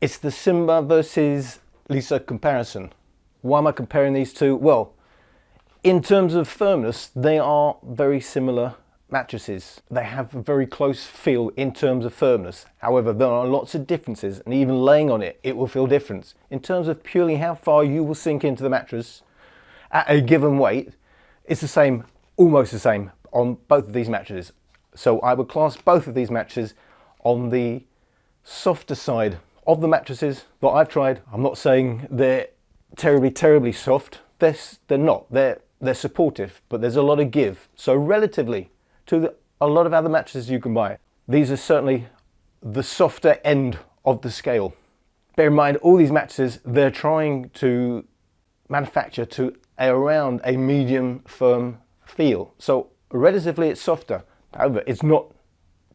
It's the Simba versus Leesa comparison. Why am I comparing these two? Well, in terms of firmness, they are very similar mattresses. They have a very close feel in terms of firmness. However, there are lots of differences, and even laying on it, it will feel different. In terms of purely how far you will sink into the mattress at a given weight, it's the same, almost the same on both of these mattresses. So I would class both of these mattresses on the softer side of the mattresses that I've tried. I'm not saying they're terribly soft. They're not. They're supportive, but there's a lot of give. So relatively to a lot of other mattresses you can buy, these are certainly the softer end of the scale. Bear in mind, all these mattresses, they're trying to manufacture to around a medium firm feel. So relatively it's softer. However, it's not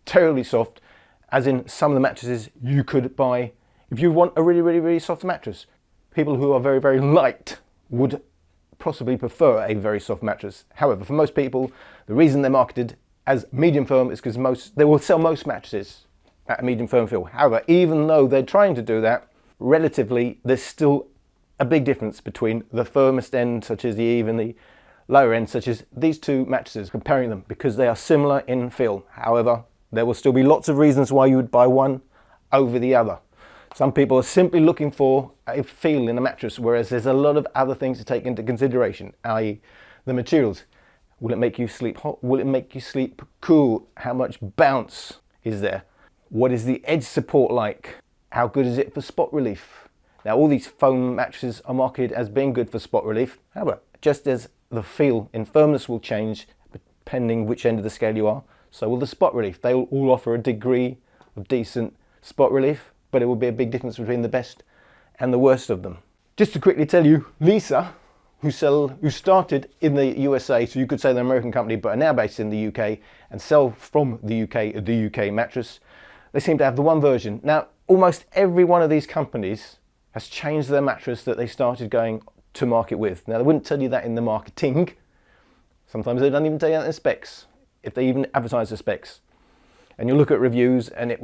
terribly soft, as in some of the mattresses you could buy if you want a really soft mattress. People who are very light would possibly prefer a very soft mattress. However, for most people, the reason they're marketed as medium firm is because they will sell most mattresses at a medium firm feel. However, even though they're trying to do that, relatively there's still a big difference between the firmest end, such as the lower end, such as these two mattresses, comparing them, because they are similar in feel. However, there will still be lots of reasons why you would buy one over the other. Some people are simply looking for a feel in a mattress, whereas there's a lot of other things to take into consideration, i.e. the materials. Will it make you sleep hot? Will it make you sleep cool? How much bounce is there? What is the edge support like? How good is it for spot relief? Now, all these foam mattresses are marketed as being good for spot relief. However, just as the feel in firmness will change depending which end of the scale you are, so will the spot relief. They will all offer a degree of decent spot relief, but it will be a big difference between the best and the worst of them. Just to quickly tell you, Leesa, who started in the USA, so you could say they're an American company, but are now based in the UK and sell from the UK mattress, they seem to have the one version. Now, almost every one of these companies has changed their mattress that they started going to market with. Now, they wouldn't tell you that in the marketing. Sometimes they don't even tell you that in the specs, if they even advertise the specs. And you look at reviews and it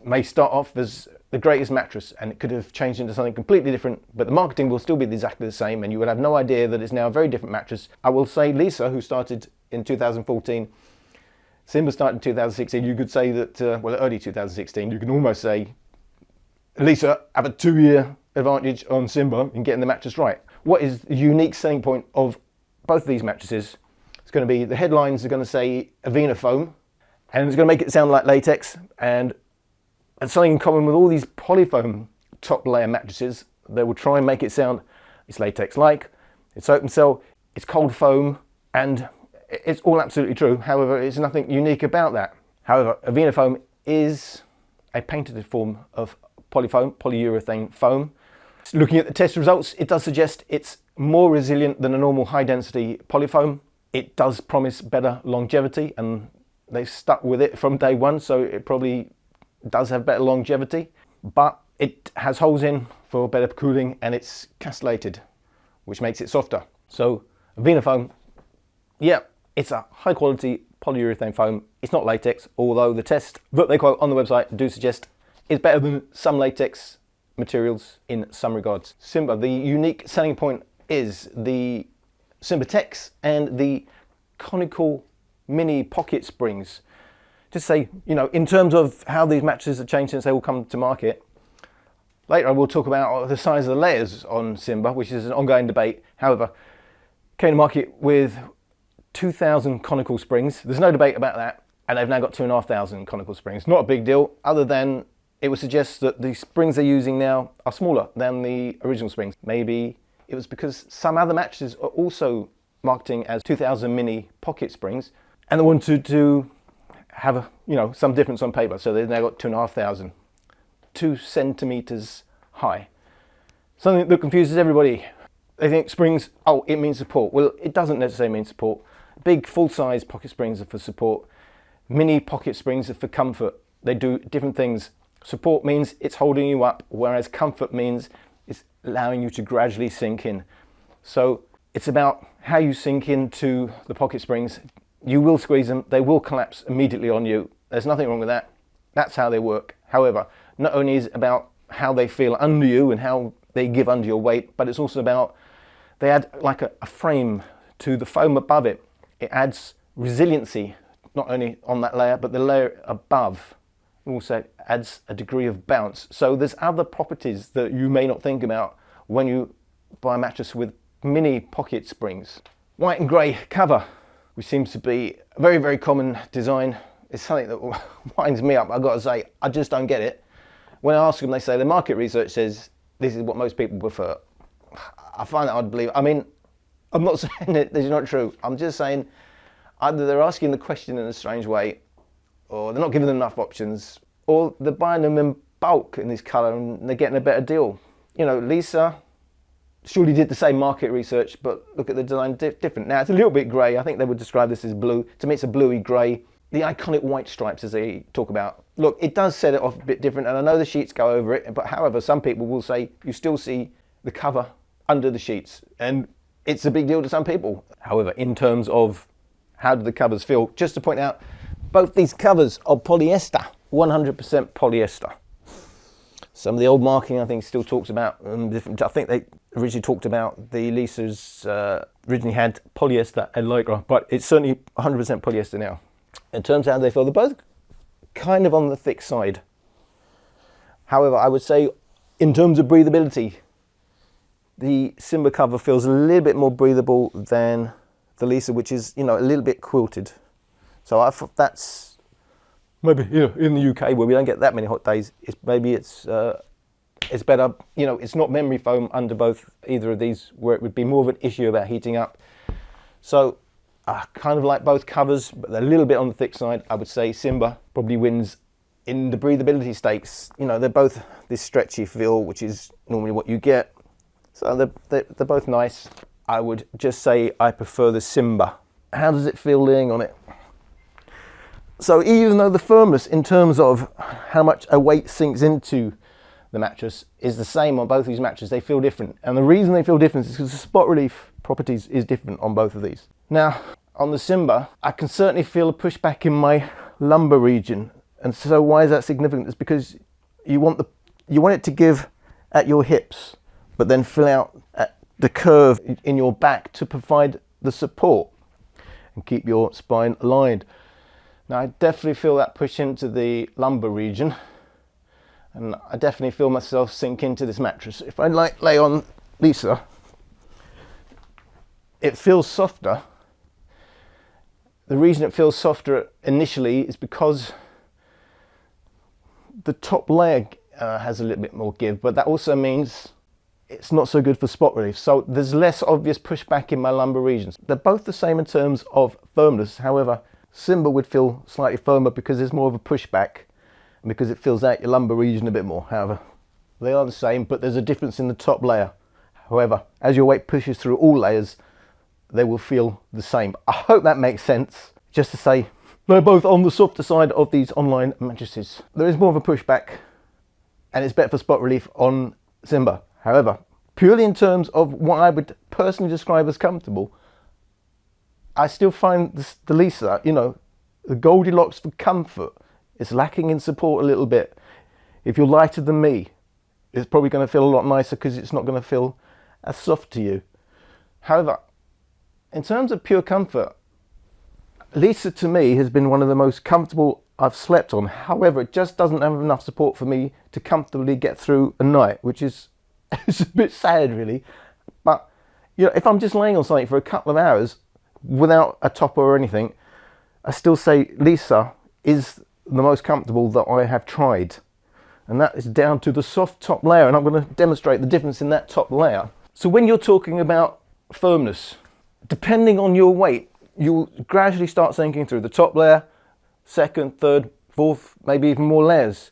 may start off as the greatest mattress and it could have changed into something completely different, but the marketing will still be exactly the same and you would have no idea that it's now a very different mattress. I will say Leesa, who started in 2014, Simba started in 2016, you could say that, well, early 2016, you can almost say Leesa have a 2-year advantage on Simba in getting the mattress right. What is the unique selling point of both of these mattresses? It's going to be, the headlines are going to say Avena Foam, and it's going to make it sound like latex, and something in common with all these polyfoam top layer mattresses, they will try and make it sound it's latex-like, it's open cell, it's cold foam, and it's all absolutely true. However, there's nothing unique about that. However, Avena Foam is a patented form of polyurethane foam. Looking at the test results, it does suggest it's more resilient than a normal high density polyfoam. It does promise better longevity, and they stuck with it from day one, so it probably does have better longevity, but it has holes in for better cooling and it's castellated, which makes it softer. So Avena Foam, yeah, it's a high quality polyurethane foam. It's not latex, although the test that they quote on the website do suggest it's better than some latex materials in some regards. Simba, the unique selling point is the Simbatex and the conical mini pocket springs. Just say, you know, in terms of how these mattresses have changed since they all come to market. Later I will talk about the size of the layers on Simba, which is an ongoing debate. However, came to market with 2,000 conical springs. There's no debate about that, and they've now got 2,500 conical springs. Not a big deal, other than it would suggest that the springs they're using now are smaller than the original springs. Maybe it was because some other mattresses are also marketing as 2,000 mini pocket springs, and they wanted to have some difference on paper, so they've now got 2,500, 2 centimeters high. Something that confuses everybody. They think springs, oh, it means support. Well, it doesn't necessarily mean support. Big full-size pocket springs are for support. Mini pocket springs are for comfort. They do different things. Support means it's holding you up, whereas comfort means it's allowing you to gradually sink in. So it's about how you sink into the pocket springs. You will squeeze them, they will collapse immediately on you. There's nothing wrong with that. That's how they work. However, not only is it about how they feel under you and how they give under your weight, but it's also about, they add like a frame to the foam above it. It adds resiliency, not only on that layer, but the layer above. It also adds a degree of bounce. So there's other properties that you may not think about when you buy a mattress with mini pocket springs. White and grey cover, which seems to be a very, very common design. It's something that winds me up. I've got to say, I just don't get it. When I ask them, they say the market research says this is what most people prefer. I find that hard to believe. I mean, I'm not saying that this is not true. I'm just saying either they're asking the question in a strange way, or they're not giving them enough options, or they're buying them in bulk in this colour and they're getting a better deal. You know, Leesa surely did the same market research, but look at the design different. Now, it's a little bit grey. I think they would describe this as blue. To me, it's a bluey grey. The iconic white stripes, as they talk about. Look, it does set it off a bit different, and I know the sheets go over it, but however, some people will say you still see the cover under the sheets, and it's a big deal to some people. However, in terms of how do the covers feel, just to point out, both these covers are polyester, 100% polyester. Some of the old marketing, I think, still talks about different. I think they originally talked about the Leesas originally had polyester and lycra, but it's certainly 100% polyester now. In terms of how they feel, they're both kind of on the thick side. However, I would say in terms of breathability, the Simba cover feels a little bit more breathable than the Leesa, which is, you know, a little bit quilted. So I thought that's maybe, you know, in the UK where we don't get that many hot days, it's better. You know, it's not memory foam under either of these, where it would be more of an issue about heating up. So I kind of like both covers, but they're a little bit on the thick side. I would say Simba probably wins in the breathability stakes. You know, they're both this stretchy feel, which is normally what you get. So they're both nice. I would just say I prefer the Simba. How does it feel laying on it? So even though the firmness in terms of how much a weight sinks into the mattress is the same on both these mattresses, they feel different. And the reason they feel different is because the spot relief properties is different on both of these. Now, on the Simba, I can certainly feel a pushback in my lumbar region. And so why is that significant? It's because you want it to give at your hips, but then fill out at the curve in your back to provide the support and keep your spine aligned. Now, I definitely feel that push into the lumbar region, and I definitely feel myself sink into this mattress. If I lay on Leesa, it feels softer. The reason it feels softer initially is because the top layer has a little bit more give, but that also means it's not so good for spot relief. So there's less obvious pushback in my lumbar regions. They're both the same in terms of firmness. However, Simba would feel slightly firmer because there's more of a pushback and because it fills out your lumbar region a bit more. However, they are the same, but there's a difference in the top layer. However, as your weight pushes through all layers, they will feel the same. I hope that makes sense. Just to say, they're both on the softer side of these online mattresses. There is more of a pushback, and it's better for spot relief on Simba. However, purely in terms of what I would personally describe as comfortable, I still find the Leesa, you know, the Goldilocks for comfort is lacking in support a little bit. If you're lighter than me, it's probably going to feel a lot nicer because it's not going to feel as soft to you. However, in terms of pure comfort, Leesa to me has been one of the most comfortable I've slept on. However, it just doesn't have enough support for me to comfortably get through a night, which is it's a bit sad really. But you know, if I'm just laying on something for a couple of hours without a topper or anything, I still say Leesa is the most comfortable that I have tried. And that is down to the soft top layer, and I'm going to demonstrate the difference in that top layer. So when you're talking about firmness, depending on your weight, you'll gradually start sinking through the top layer, second, third, fourth, maybe even more layers.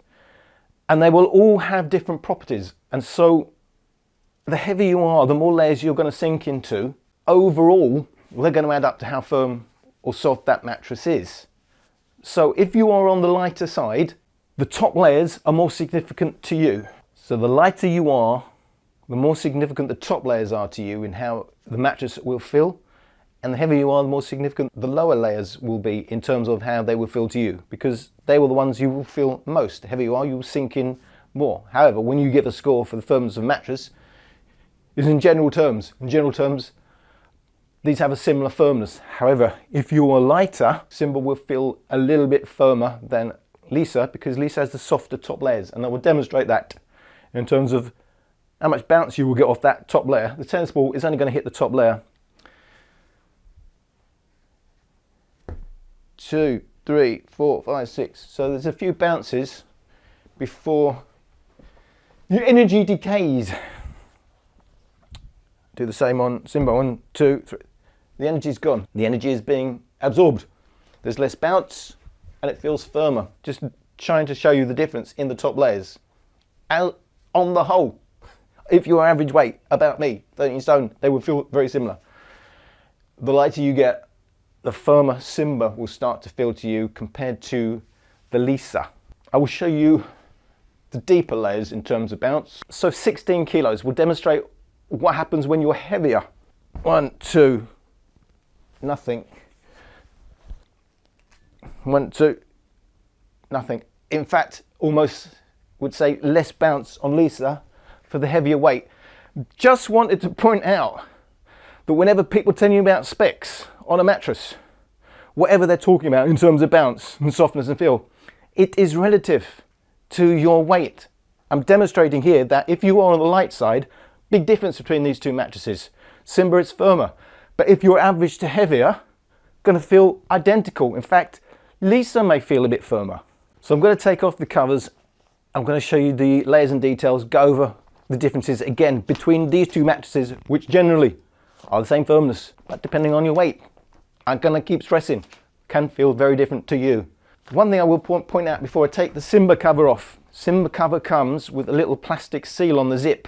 And they will all have different properties. And so the heavier you are, the more layers you're going to sink into. Overall, they're going to add up to how firm or soft that mattress is. So if you are on the lighter side, the top layers are more significant to you. So the lighter you are, the more significant the top layers are to you in how the mattress will feel. And the heavier you are, the more significant the lower layers will be in terms of how they will feel to you, because they were the ones you will feel most. The heavier you are, you will sink in more. However, when you give a score for the firmness of a mattress, it's in general terms. In general terms, these have a similar firmness. However, if you are lighter, Simba will feel a little bit firmer than Leesa, because Leesa has the softer top layers, and I will demonstrate that in terms of how much bounce you will get off that top layer. The tennis ball is only going to hit the top layer. 2, 3, 4, 5, 6. So there's a few bounces before your energy decays. Do the same on Simba. 1, 2, 3. The energy's gone. The energy is being absorbed. There's less bounce and it feels firmer. Just trying to show you the difference in the top layers. On the whole, if you're average weight, about me, 13 stone, they would feel very similar. The lighter you get, the firmer Simba will start to feel to you compared to the Leesa. I will show you the deeper layers in terms of bounce. So 16 kilos will demonstrate what happens when you're heavier. 1, 2, nothing. 1, 2, nothing. In fact, almost would say less bounce on Leesa for the heavier weight. Just wanted to point out that whenever people tell you about specs on a mattress, whatever they're talking about in terms of bounce and softness and feel, it is relative to your weight. I'm demonstrating here that if you are on the light side, big difference between these two mattresses. Simba is firmer, but if you're average to heavier, going to feel identical. In fact, Leesa may feel a bit firmer. So I'm going to take off the covers. I'm going to show you the layers and details, go over the differences again between these two mattresses, which generally are the same firmness, but depending on your weight, I'm going to keep stressing, can feel very different to you. One thing I will point out before I take the Simba cover off. Simba cover comes with a little plastic seal on the zip.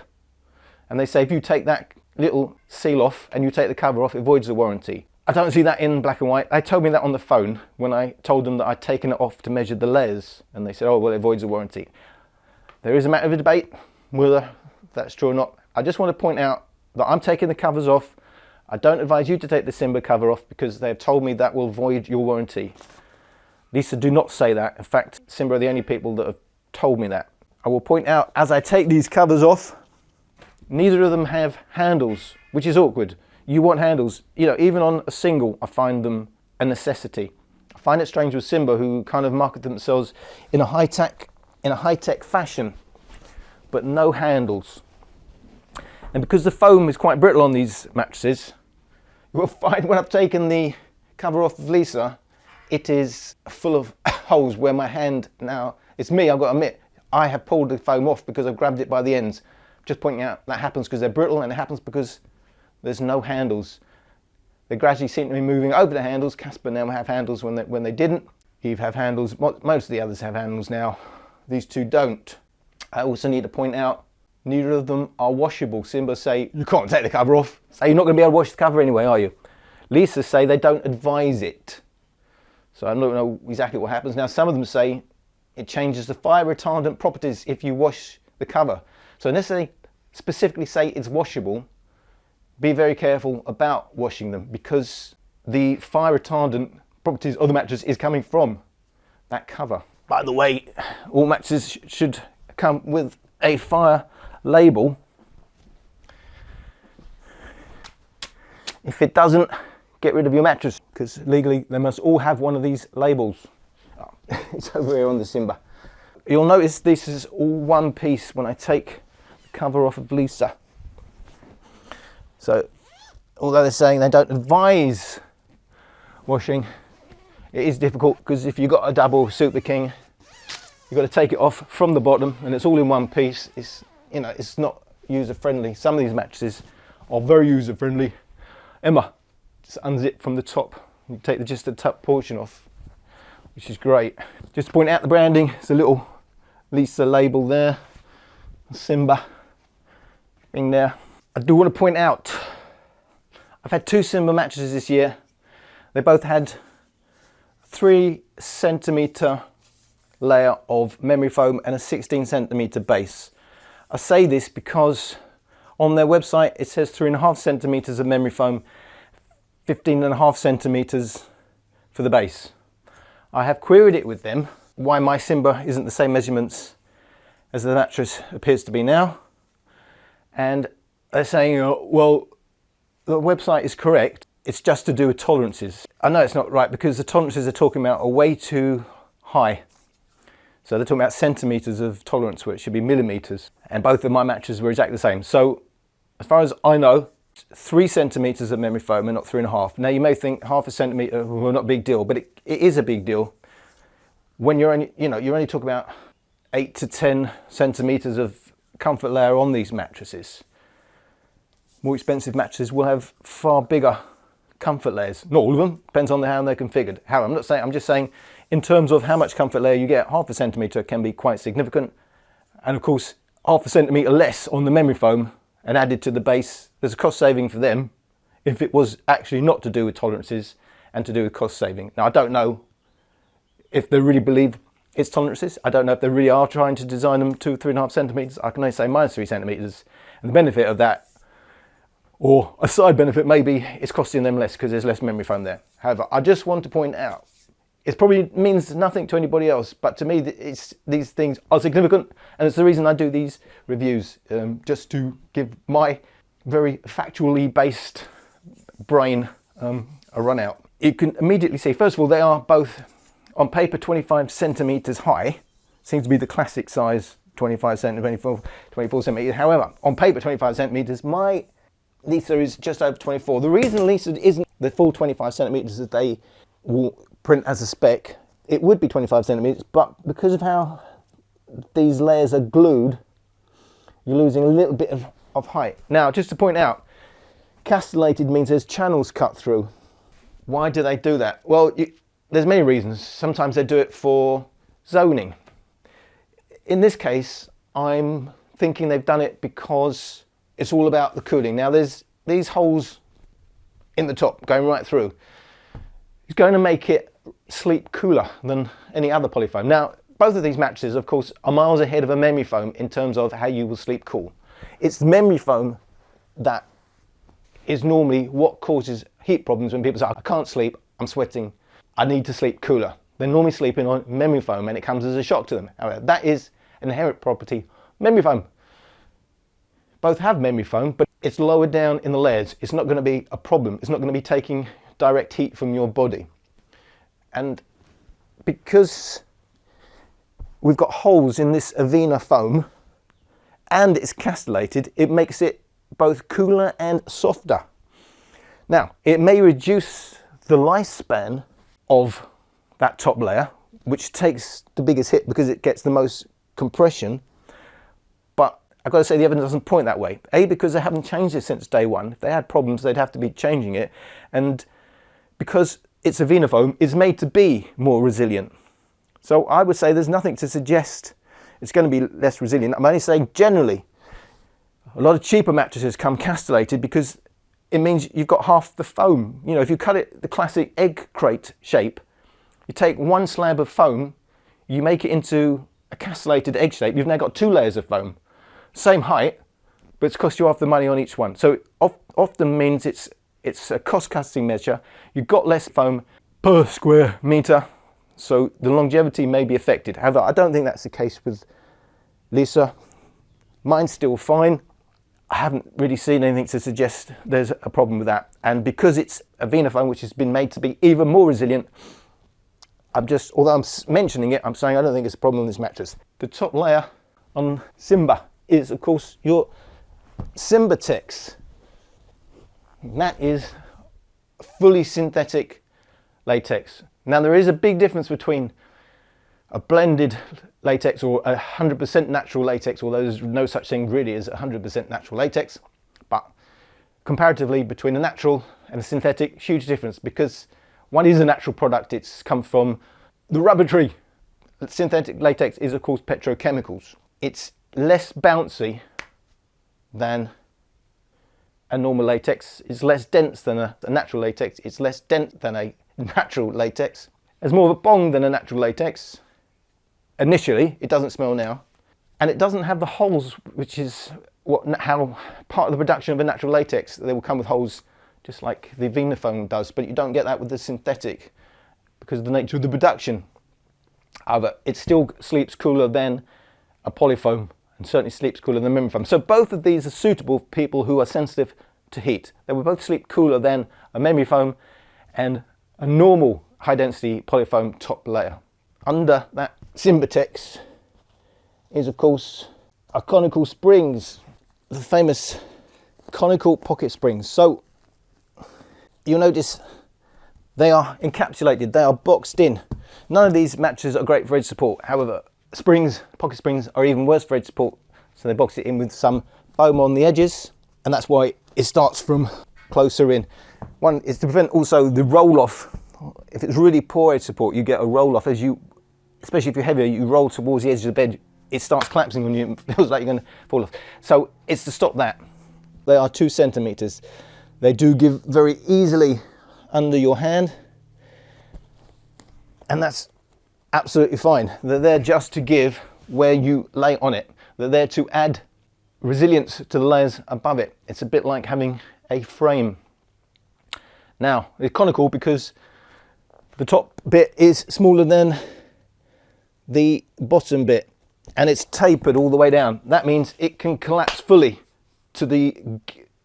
And they say if you take that little seal off and you take the cover off, it voids the warranty. I don't see that in black and white. They told me that on the phone when I told them that I'd taken it off to measure the layers. And they said, oh, well, it voids the warranty. There is a matter of debate whether that's true or not. I just want to point out that I'm taking the covers off. I don't advise you to take the Simba cover off because they've told me that will void your warranty. Leesa do not say that. In fact, Simba are the only people that have told me that. I will point out as I take these covers off, neither of them have handles, which is awkward. You want handles. You know, even on a single, I find them a necessity. I find it strange with Simba, who kind of market themselves in a high-tech fashion, but no handles. And because the foam is quite brittle on these mattresses, you will find when I've taken the cover off of Leesa, it is full of holes where my hand now, it's me, I've got to admit, I have pulled the foam off because I've grabbed it by the ends. Just pointing out that happens because they're brittle, and it happens because there's no handles. They gradually seem to be moving over the handles. Casper now have handles when they didn't. Eve have handles, most of the others have handles now. These two don't. I also need to point out, neither of them are washable. Simba say, you can't take the cover off. So you're not going to be able to wash the cover anyway, are you? Leesa say they don't advise it. So I don't know exactly what happens. Now some of them say it changes the fire retardant properties if you wash the cover. So unless they specifically say it's washable, be very careful about washing them because the fire retardant properties of the mattress is coming from that cover. By the way, all mattresses should come with a fire label. If it doesn't, get rid of your mattress because legally they must all have one of these labels. Oh, it's over here on the Simba. You'll notice this is all one piece when I take the cover off of Leesa. So although they're saying they don't advise washing, it is difficult because if you've got a double Super King, you've got to take it off from the bottom and it's all in one piece. It's, you know, it's not user friendly. Some of these mattresses are very user friendly. Emma, just unzip from the top. You take just the top portion off, which is great. Just to point out the branding, it's a little Leesa label there. Simba thing there. I do want to point out, I've had two Simba mattresses this year. They both had 3 centimetre layer of memory foam and a 16 centimetre base. I say this because on their website it says 3.5 centimetres of memory foam, 15.5 centimetres for the base. I have queried it with them why my Simba isn't the same measurements as the mattress appears to be now. And they're saying, well, the website is correct. It's just to do with tolerances. I know it's not right because the tolerances they're talking about are way too high. So they're talking about centimetres of tolerance where it should be millimetres. And both of my mattresses were exactly the same. So as far as I know, 3 centimetres of memory foam and not 3.5. Now you may think half a centimetre, well, not a big deal, but it is a big deal when you're only, you're only talking about 8 to 10 centimetres of comfort layer on these mattresses. More expensive mattresses will have far bigger comfort layers. Not all of them, depends on how they're configured. However, I'm just saying in terms of how much comfort layer you get, half a centimetre can be quite significant. And of course, half a centimetre less on the memory foam and added to the base, there's a cost saving for them if it was actually not to do with tolerances and to do with cost saving. Now I don't know if they really believe it's tolerances. I don't know if they really are trying to design them to 3.5 centimetres. I can only say minus 3 centimetres. And the benefit of that, or a side benefit maybe, it's costing them less because there's less memory foam there. However, I just want to point out, it probably means nothing to anybody else, but to me these things are significant, and it's the reason I do these reviews, just to give my very factually based brain a run out. You can immediately see, first of all, they are both on paper 25 centimetres high, seems to be the classic size, 25 centimetres, 24 centimetres. However, on paper 25 centimetres, my Leesa is just over 24. The reason Leesa isn't the full 25 centimetres that they will print as a spec, it would be 25 centimetres, but because of how these layers are glued, you're losing a little bit of height. Now, just to point out, castellated means there's channels cut through. Why do they do that? Well, there's many reasons. Sometimes they do it for zoning. In this case, I'm thinking they've done it because it's all about the cooling. Now, there's these holes in the top going right through. It's going to make it sleep cooler than any other polyfoam. Now, both of these mattresses, of course, are miles ahead of a memory foam in terms of how you will sleep cool. It's the memory foam that is normally what causes heat problems when people say, I can't sleep, I'm sweating, I need to sleep cooler. They're normally sleeping on memory foam and it comes as a shock to them. However, that is an inherent property. Memory foam. Both have memory foam, but it's lower down in the layers. It's not going to be a problem. It's not going to be taking direct heat from your body. And because we've got holes in this Avena foam and it's castellated, it makes it both cooler and softer. Now, it may reduce the lifespan of that top layer, which takes the biggest hit because it gets the most compression, but I've got to say the evidence doesn't point that way. A, because they haven't changed it since day one. If they had problems, they'd have to be changing it. And because it's Avena foam, it's made to be more resilient. So I would say there's nothing to suggest it's going to be less resilient. I'm only saying generally, a lot of cheaper mattresses come castellated because it means you've got half the foam. You know, if you cut it the classic egg crate shape, you take one slab of foam, you make it into a castellated egg shape, you've now got 2 layers of foam. Same height, but it's cost you half the money on each one. So it often means it's a cost-cutting measure. You've got less foam per square metre, so the longevity may be affected. However, I don't think that's the case with Leesa. Mine's still fine. I haven't really seen anything to suggest there's a problem with that. And because it's Avena foam, which has been made to be even more resilient, although I'm mentioning it, I'm saying I don't think it's a problem on this mattress. The top layer on Simba is, of course, your Simbatex. That is fully synthetic latex. Now, there is a big difference between a blended latex or 100% natural latex, although there's no such thing really as 100% natural latex. But comparatively, between a natural and a synthetic, huge difference, because one is a natural product. It's come from the rubber tree. Synthetic latex is, of course, petrochemicals. It's less bouncy than a normal latex. It's less dense than a natural latex. It's less dense than a natural latex. It's more of a bong than a natural latex. Initially, it doesn't smell now. And it doesn't have the holes, which is how part of the production of a natural latex, they will come with holes just like the Avena foam does, but you don't get that with the synthetic because of the nature of the production. However, it still sleeps cooler than a polyfoam and certainly sleeps cooler than memory foam. So both of these are suitable for people who are sensitive to heat. They will both sleep cooler than a memory foam and a normal high density polyfoam top layer. Under that Simbatex is of course our conical springs, the famous conical pocket springs. So you'll notice they are encapsulated, they are boxed in. None of these mattresses are great for edge support. However, springs, pocket springs are even worse for edge support. So they box it in with some foam on the edges, and that's why it starts from closer in. One is to prevent also the roll off. If it's really poor edge support, you get a roll off as you, especially if you're heavier, you roll towards the edge of the bed, it starts collapsing on you, it feels like you're going to fall off. So it's to stop that. They are 2 centimeters. They do give very easily under your hand, and that's absolutely fine. They're there just to give where you lay on it. They're there to add resilience to the layers above it. It's a bit like having a frame. Now, it's conical because the top bit is smaller than the bottom bit, and it's tapered all the way down. That means it can collapse fully to the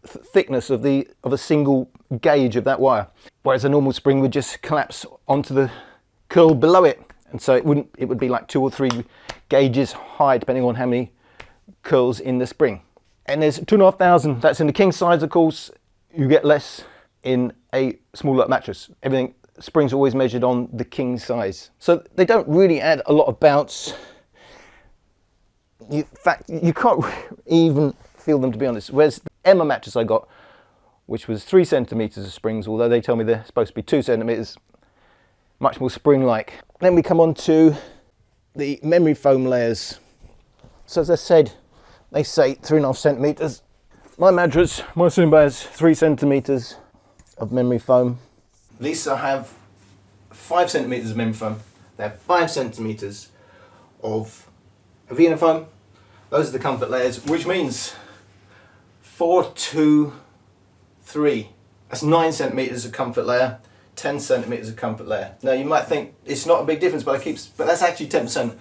thickness of a single gauge of that wire, whereas a normal spring would just collapse onto the curl below it, and so it would be like 2 or 3 gauges high depending on how many curls in the spring. And there's 2,500. That's in the king size, of course. You get less in a smaller mattress. Everything, springs are always measured on the king size, so they don't really add a lot of bounce. In fact, you can't even feel them, to be honest. Whereas the Emma mattress I got, which was 3 centimeters of springs, although they tell me they're supposed to be 2 centimeters, much more spring-like. Then we come on to the memory foam layers. So as I said, they say 3.5 centimeters. My mattress, my Simba, has 3 centimeters of memory foam. Leesa have 5 centimeters of memory foam. They have 5 centimeters of Avena Foam. Those are the comfort layers, which means 4, 2, 3. That's 9 centimeters of comfort layer, 10 centimeters of comfort layer. Now you might think it's not a big difference, but that's actually 10%.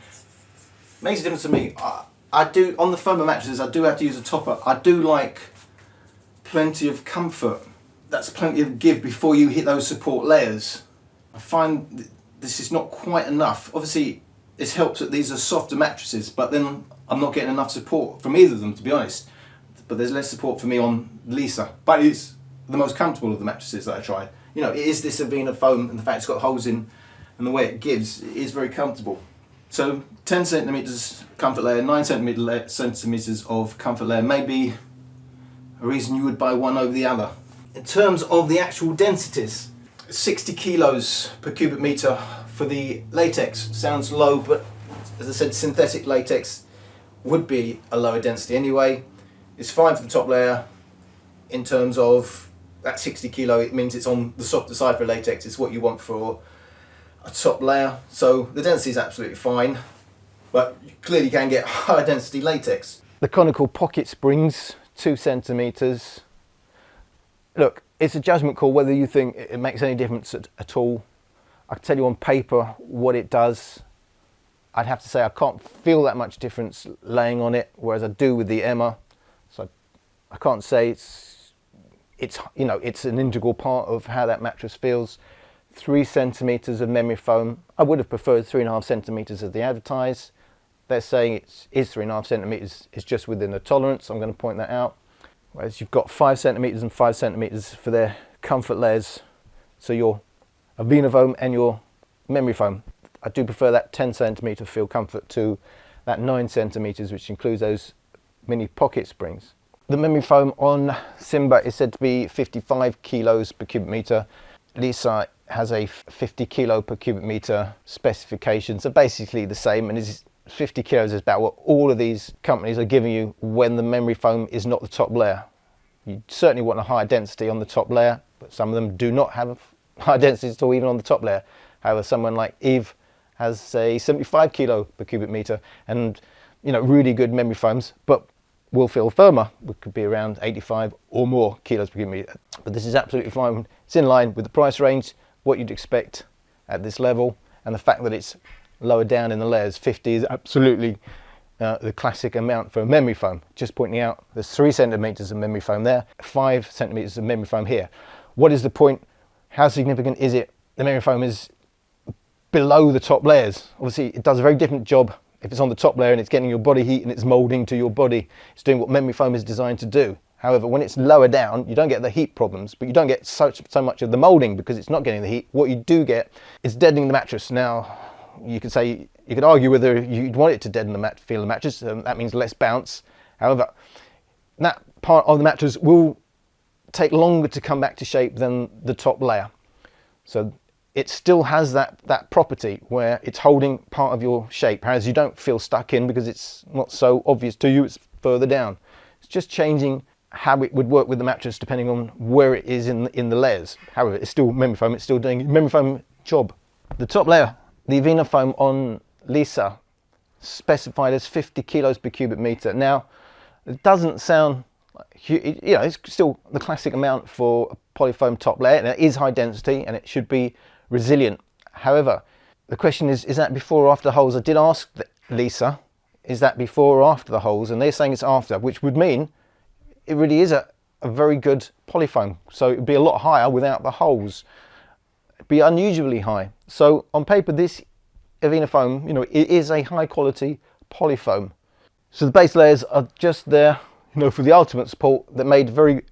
Makes a difference to me. I do, on the foamer mattresses, I do have to use a topper. I do like plenty of comfort. That's plenty of give before you hit those support layers. I find this is not quite enough. Obviously, this helps that these are softer mattresses, but then I'm not getting enough support from either of them, to be honest. But there's less support for me on Leesa. But it's the most comfortable of the mattresses that I tried. You know, it is this Avena Foam, and the fact it's got holes in, and the way it gives, it is very comfortable. So 10 centimeters comfort layer, 9 centimeters of comfort layer may be a reason you would buy one over the other. In terms of the actual densities, 60 kilos per cubic meter for the latex. Sounds low, but as I said, synthetic latex would be a lower density anyway. It's fine for the top layer. In terms of that 60 kilo, it means it's on the softer side for latex. It's what you want for a top layer. So the density is absolutely fine, but you clearly can get higher density latex. The conical pocket springs, 2 centimeters. Look, it's a judgment call whether you think it makes any difference at all. I can tell you on paper what it does. I'd have to say I can't feel that much difference laying on it, whereas I do with the Emma. So I can't say it's you know, it's an integral part of how that mattress feels. 3 centimeters of memory foam. I would have preferred 3.5 centimeters as they advertise. They're saying it is 3.5 centimeters. It's just within the tolerance. I'm going to point that out. Whereas you've got 5 centimeters and 5 centimeters for their comfort layers. So your Avena Foam and your memory foam. I do prefer that 10 centimeter feel comfort to that 9 centimeters, which includes those mini pocket springs. The memory foam on Simba is said to be 55 kilos per cubic meter. Leesa has a 50 kilo per cubic meter specification, so basically the same, and it's 50 kilos is about what all of these companies are giving you when the memory foam is not the top layer. You certainly want a higher density on the top layer, but some of them do not have high densities at all, even on the top layer. However, someone like Eve has, say, 75 kilo per cubic meter, and you know, really good memory foams, but will feel firmer, which could be around 85 or more kilos per cubic meter. But this is absolutely fine. It's in line with the price range, what you'd expect at this level, and the fact that it's lower down in the layers. 50 is absolutely the classic amount for memory foam. Just pointing out there's 3 centimeters of memory foam there, 5 centimeters of memory foam here. What is the point? How significant is it? The memory foam is below the top layers. Obviously it does a very different job if it's on the top layer and it's getting your body heat and it's molding to your body. It's doing what memory foam is designed to do. However, when it's lower down, you don't get the heat problems, but you don't get so much of the molding because it's not getting the heat. What you do get is deadening the mattress. Now, you could say, you could argue whether you'd want it to deaden the feel of the mattress. That means less bounce. However, that part of the mattress will take longer to come back to shape than the top layer. So it still has that property where it's holding part of your shape, whereas you don't feel stuck in because it's not so obvious to you, it's further down. It's just changing how it would work with the mattress depending on where it is in the layers. However, it's still memory foam, it's still doing a memory foam job. The top layer, the Avena Foam on Leesa, specified as 50 kilos per cubic meter. Now, it doesn't sound, it's still the classic amount for a polyfoam top layer, and it is high density and it should be resilient. However, the question is that before or after the holes? I did ask Leesa, is that before or after the holes? And they're saying it's after, which would mean it really is a very good polyfoam. So it would be a lot higher without the holes. It'd be unusually high. So on paper, this Avena Foam, it is a high quality polyfoam. So the base layers are just there, for the ultimate support. They're made very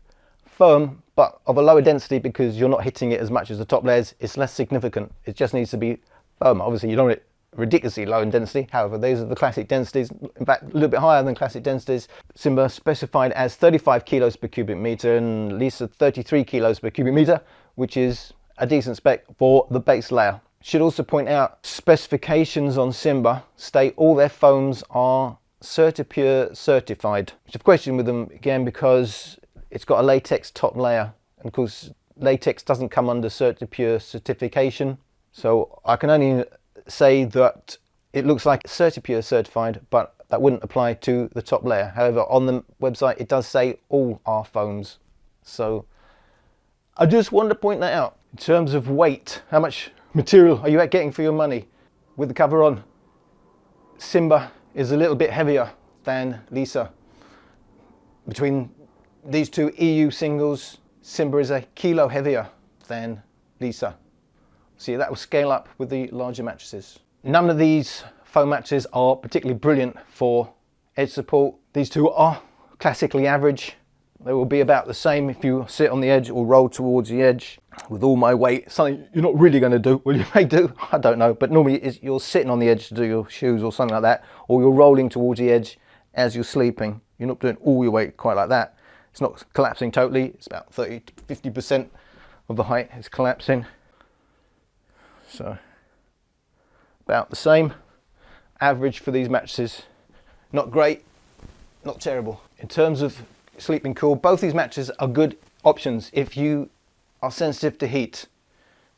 firm, but of a lower density because you're not hitting it as much as the top layers. It's less significant. It just needs to be firmer. Obviously, you don't want it ridiculously low in density. However, these are the classic densities. In fact, a little bit higher than classic densities. Simba specified as 35 kilos per cubic meter and Leesa 33 kilos per cubic meter, which is a decent spec for the base layer. Should also point out specifications on Simba state all their foams are Suitability certified, which I've questioned with them again because it's got a latex top layer, and of course latex doesn't come under Suitability certification. So I can only say that it looks like Suitability certified, but that wouldn't apply to the top layer. However, on the website it does say all are foams. So I just wanted to point that out. In terms of weight, how much material are you getting for your money? With the cover on, Simba is a little bit heavier than Leesa. Between these two EU singles, Simba is a kilo heavier than Leesa. See, that will scale up with the larger mattresses. None of these foam mattresses are particularly brilliant for edge support. These two are classically average. They will be about the same if you sit on the edge or roll towards the edge. With all my weight, something you're not really going to do. Well, you may do, I don't know, but normally you're sitting on the edge to do your shoes or something like that, or you're rolling towards the edge as you're sleeping. You're not doing all your weight quite like that. It's not collapsing totally. It's about 30 to 50% of the height is collapsing. So about the same. Average for these mattresses. Not great, not terrible. In terms of sleeping cool, both these mattresses are good options if you are sensitive to heat.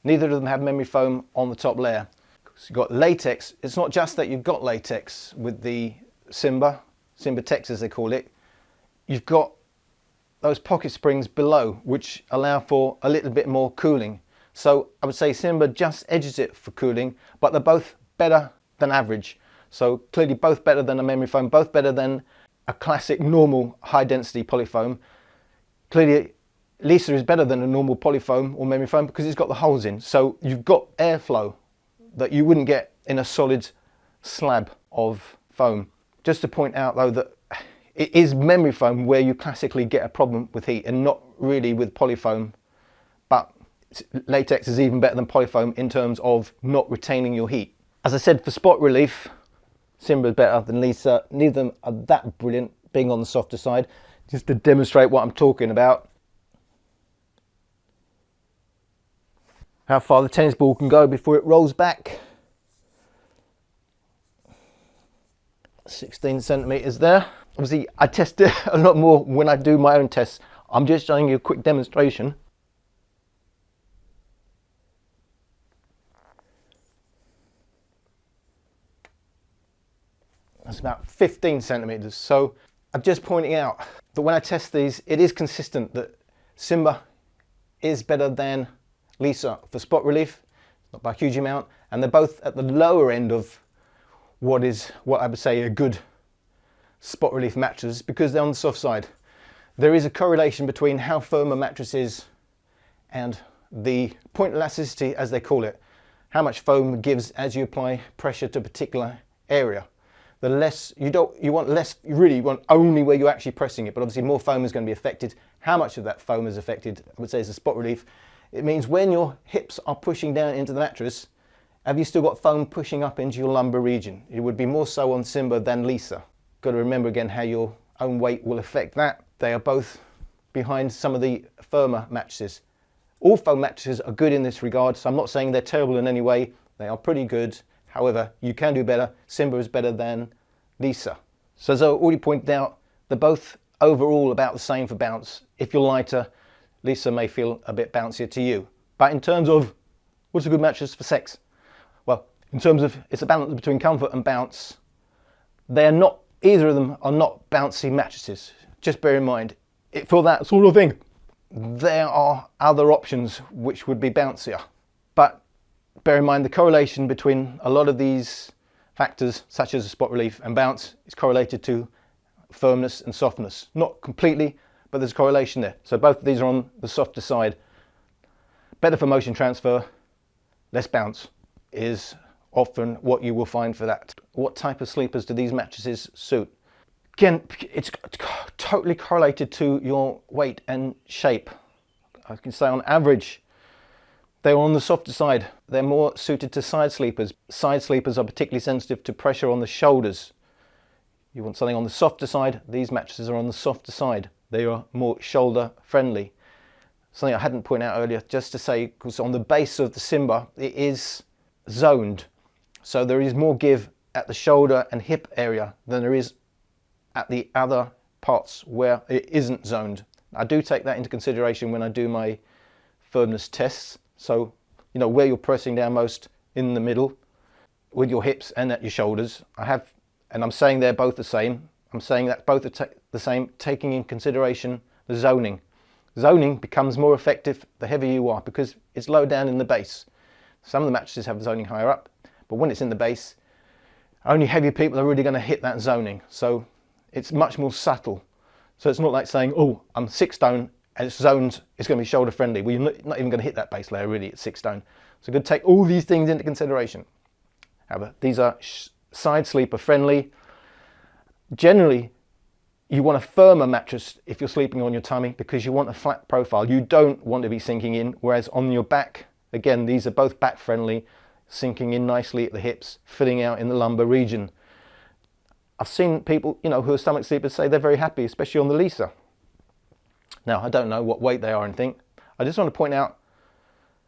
Neither of them have memory foam on the top layer. So you've got latex. It's not just that you've got latex with the Simbatex as they call it. You've got those pocket springs below which allow for a little bit more cooling. So I would say Simba just edges it for cooling, but they're both better than average. So clearly both better than a memory foam, both better than a classic normal high density polyfoam. Clearly Leesa is better than a normal polyfoam or memory foam because it's got the holes in. So you've got airflow that you wouldn't get in a solid slab of foam. Just to point out though that it is memory foam where you classically get a problem with heat and not really with polyfoam. But latex is even better than polyfoam in terms of not retaining your heat. As I said, for spot relief, Simba is better than Leesa. Neither of them are that brilliant, being on the softer side. Just to demonstrate what I'm talking about. How far the tennis ball can go before it rolls back. 16 centimeters there. Obviously, I test it a lot more when I do my own tests. I'm just showing you a quick demonstration. That's about 15 centimeters. So I'm just pointing out that when I test these, it is consistent that Simba is better than Leesa for spot relief, not by a huge amount, and they're both at the lower end of what I would say a good spot relief mattresses because they're on the soft side. There is a correlation between how firm a mattress is and the point elasticity, as they call it, how much foam gives as you apply pressure to a particular area. The less you want less, you really want only where you're actually pressing it, but obviously more foam is going to be affected. How much of that foam is affected, I would say, is the spot relief. It means when your hips are pushing down into the mattress, have you still got foam pushing up into your lumbar region? It would be more so on Simba than Leesa. Got to remember again how your own weight will affect that. They are both behind some of the firmer mattresses. All foam mattresses are good in this regard, so I'm not saying they're terrible in any way. They are pretty good. However, you can do better. Simba is better than Leesa. So as I already pointed out, they're both overall about the same for bounce. If you're lighter, Leesa may feel a bit bouncier to you. But in terms of what's a good mattress for sex? Well, in terms of it's a balance between comfort and bounce. They are not, either of them are not bouncy mattresses. Just bear in mind, for that sort of thing, there are other options which would be bouncier. But bear in mind the correlation between a lot of these factors, such as spot relief and bounce, is correlated to firmness and softness. Not completely, but there's a correlation there. So both of these are on the softer side. Better for motion transfer, less bounce is often what you will find for that. What type of sleepers do these mattresses suit? Again, it's totally correlated to your weight and shape. I can say on average, they're on the softer side. They're more suited to side sleepers. Side sleepers are particularly sensitive to pressure on the shoulders. You want something on the softer side, these mattresses are on the softer side. They are more shoulder friendly. Something I hadn't pointed out earlier, just to say, because on the base of the Simba, it is zoned. So there is more give at the shoulder and hip area than there is at the other parts where it isn't zoned. I do take that into consideration when I do my firmness tests. So, you know, where you're pressing down most in the middle with your hips and at your shoulders. And I'm saying they're both the same. I'm saying that both are the same, taking in consideration the zoning. Zoning becomes more effective the heavier you are because it's low down in the base. Some of the mattresses have zoning higher up, but when it's in the base, only heavier people are really going to hit that zoning. So it's much more subtle. So it's not like saying, oh, I'm 6 stone and it's zoned, it's going to be shoulder friendly. Well, you're not even going to hit that base layer really at 6 stone. So you're going to take all these things into consideration. However, these are side sleeper friendly. Generally, you want a firmer mattress if you're sleeping on your tummy because you want a flat profile. You don't want to be sinking in, whereas on your back, again, these are both back friendly, sinking in nicely at the hips, filling out in the lumbar region. I've seen people, you know, who are stomach sleepers say they're very happy, especially on the Leesa. Now, I don't know what weight they are and think. I just want to point out,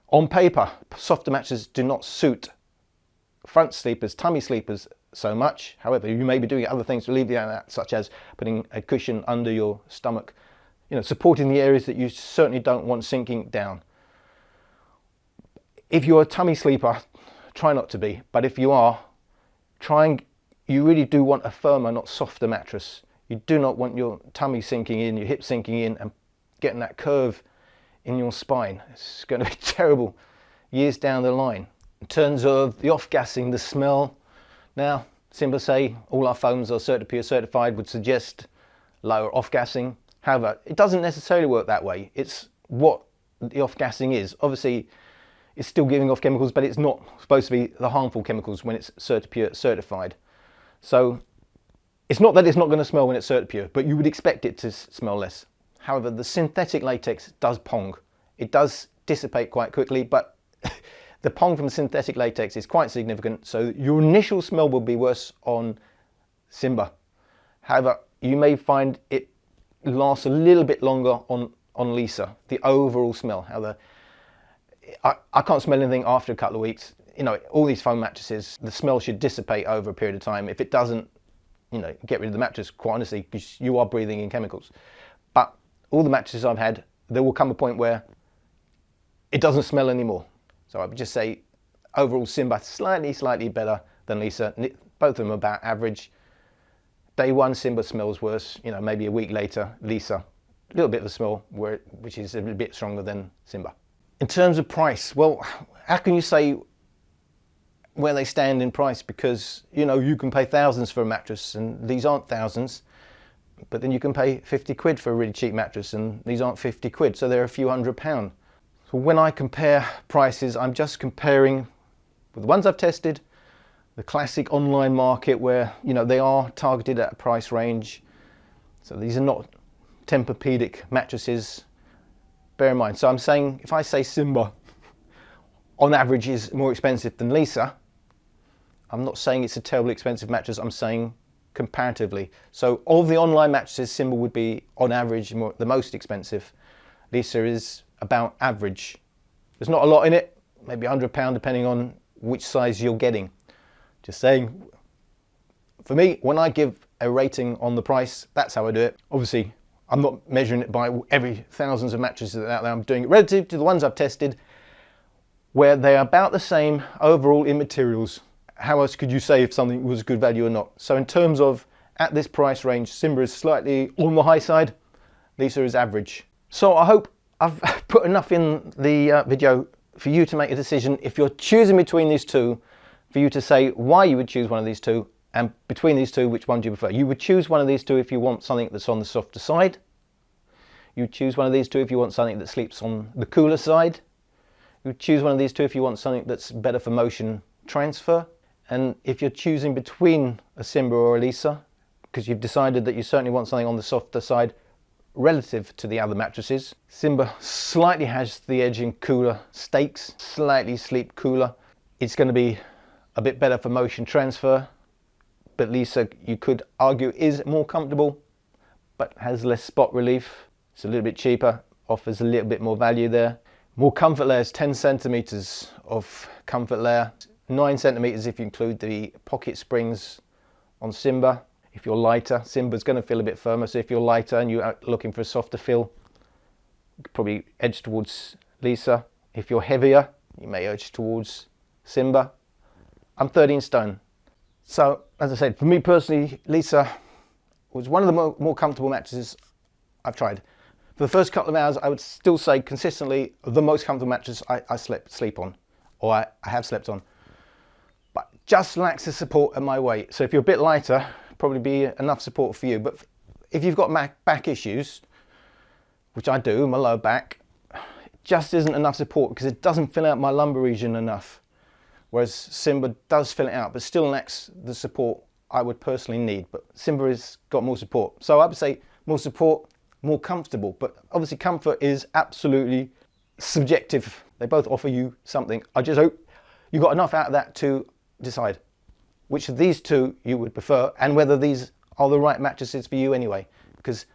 on paper, softer mattresses do not suit front sleepers, tummy sleepers so much. However, you may be doing other things to alleviate that, such as putting a cushion under your stomach, you know, supporting the areas that you certainly don't want sinking down. If you're a tummy sleeper, try not to be, but if you are, you really do want a firmer, not softer mattress. You do not want your tummy sinking in, your hips sinking in and getting that curve in your spine. It's going to be terrible years down the line. In terms of the off-gassing, the smell, now, Simba say all our foams are Suitability certified, would suggest lower off-gassing. However, it doesn't necessarily work that way. It's what the off-gassing is. Obviously, it's still giving off chemicals, but it's not supposed to be the harmful chemicals when it's Suitability certified. So it's not that it's not going to smell when it's Suitability, but you would expect it to smell less. However, the synthetic latex does pong. It does dissipate quite quickly, but the pong from synthetic latex is quite significant, so your initial smell will be worse on Simba. However, you may find it lasts a little bit longer on Leesa, the overall smell. I can't smell anything after a couple of weeks. You know, all these foam mattresses, the smell should dissipate over a period of time. If it doesn't, you know, get rid of the mattress, quite honestly, because you are breathing in chemicals. But all the mattresses I've had, there will come a point where it doesn't smell anymore. So I would just say overall Simba slightly better than Leesa. Both of them are about average. Day one Simba smells worse, you know, maybe a week later Leesa, a little bit of a smell which is a bit stronger than Simba. In terms of price, well, how can you say where they stand in price, because you know you can pay thousands for a mattress and these aren't thousands, but then you can pay 50 quid for a really cheap mattress and these aren't 50 quid, so they're a few £100. So when I compare prices, I'm just comparing with the ones I've tested, the classic online market where, you know, they are targeted at a price range. So these are not Tempur-Pedic mattresses, bear in mind. So I'm saying, if I say Simba on average is more expensive than Leesa, I'm not saying it's a terribly expensive mattress, I'm saying comparatively. So of the online mattresses, Simba would be on average the most expensive. Leesa is about average. There's not a lot in it, maybe £100 depending on which size you're getting. Just saying, for me, when I give a rating on the price, that's how I do it. Obviously, I'm not measuring it by every thousands of mattresses out there. I'm doing it relative to the ones I've tested, where they're about the same overall in materials. How else could you say if something was good value or not? So in terms of, at this price range, Simba is slightly on the high side, Leesa is average. So I hope I've put enough in the video for you to make a decision. If you're choosing between these two, for you to say why you would choose one of these two, and between these two, which one do you prefer? You would choose one of these two if you want something that's on the softer side. You would choose one of these two if you want something that sleeps on the cooler side. You would choose one of these two if you want something that's better for motion transfer. And if you're choosing between a Simba or a Leesa, because you've decided that you certainly want something on the softer side relative to the other mattresses, Simba slightly has the edge in cooler stakes, slightly sleep cooler. It's going to be a bit better for motion transfer, but Leesa, you could argue, is more comfortable, but has less spot relief. It's a little bit cheaper, offers a little bit more value there. More comfort layers, 10 centimeters of comfort layer, 9 centimeters if you include the pocket springs on Simba. If you're lighter, Simba's going to feel a bit firmer, so if you're lighter and you're looking for a softer feel, you could probably edge towards Leesa. If you're heavier, you may edge towards Simba. I'm 13 stone. So, as I said, for me personally, Leesa was one of the more comfortable mattresses I've tried. For the first couple of hours, I would still say consistently the most comfortable mattress I sleep on, or I have slept on. But just lacks the support at my weight. So if you're a bit lighter, probably be enough support for you. But if you've got back issues, which I do, my lower back, it just isn't enough support because it doesn't fill out my lumbar region enough. Whereas Simba does fill it out, but still lacks the support I would personally need. But Simba has got more support. So I would say more support, more comfortable. But obviously comfort is absolutely subjective. They both offer you something. I just hope you got enough out of that to decide which of these two you would prefer and whether these are the right mattresses for you anyway. Because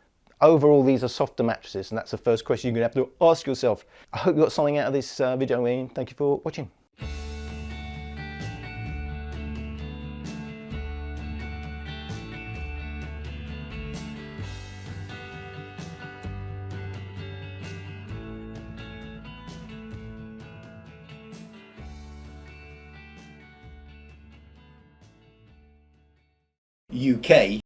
overall, these are softer mattresses, and that's the first question you're going to have to ask yourself. I hope you got something out of this video, and thank you for watching. UK